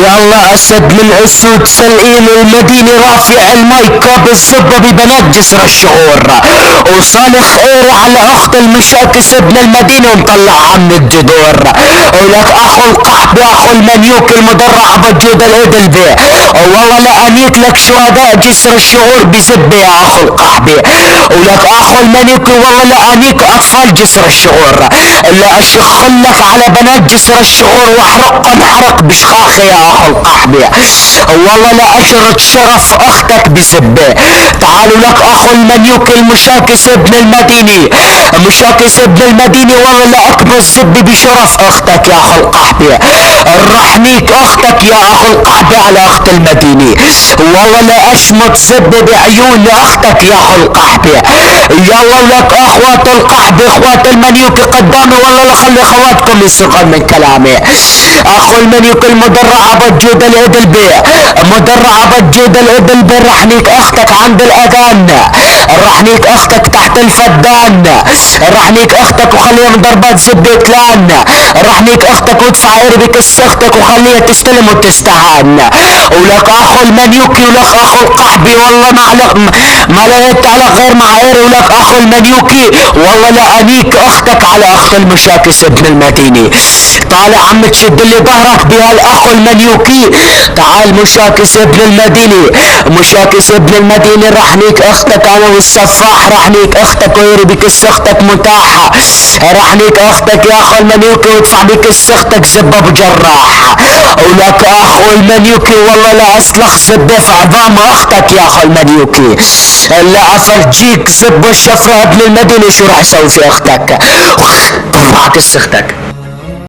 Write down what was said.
يلا اسد من اسود سلقين المدينة رافع المايكة بالزبة ببنات جسر الشعور، وصالح خيري على اخت المشاكس ابن المدينة ومطلعها من الجذور. ولك اخو القحبي اخو المنيوك المدرع بجود الادلبي، والله لانيك لك شهداء جسر الشعور بزبة يا اخو القحبي. ولك اخو المنيوك والله لانيك اطفال جسر الشعور، الا اشخلك على بنات جسر الشعور واحرقهم حرق بشخاخي يا اخو القحبي. والله لاشرت شرف اختك بزبة. تعالوا لك اخو المنيوك المشاكس ابن المدينة، مشاكس ابن المدينة والله لاكبر زبة بشرف اختك يا اخو القحبي. الرحميك اختك يا اخو القحبي على اخت المدينة، والله لا اشمت زبة بعيون اختك يا اخو القحبي. يلا لك اخوات القحبي اخوات المنيوك قدامي، والله لخلي اخواتكم يسرقون من كلامي. اخو المنيوك المدرعة بجود الادلبي، مدرعة بجود الادلبي، رحنيك اختك عند الاذان، رحنيك اختك تحت الفدان، رحنيك اختك وخليهم ضربات زبة كلان، رحنيك اختك وادفع قربك اختك وخليها تستلم وتستهان. ولك اخو المنيوكي ولك اخو القحبي والله ما لقيت على غير معايري. ولك اخو المنيوكي والله لانيك اختك على اخت المشاكس ابن المدينة. طالع عم تشد لي ظهرك بهالاخو المنيوكي. تعال مشاكس ابن المدينة، مشاكس ابن المدينة رحنيك اختك انا والسفاح، رحنيك اختك ويربك اختك متاحة، رحنيك اختك يا اخو المنيوكي وادفع بك اختك زبة بجراح. ولك اخو المنيوكي والله لا اسلخ زبة في عظام اختك يا اخو المنيوكي، لا افرجيك زبة الشفرة ابن المدينة شو راح اسوي في اختك. طلعك اختك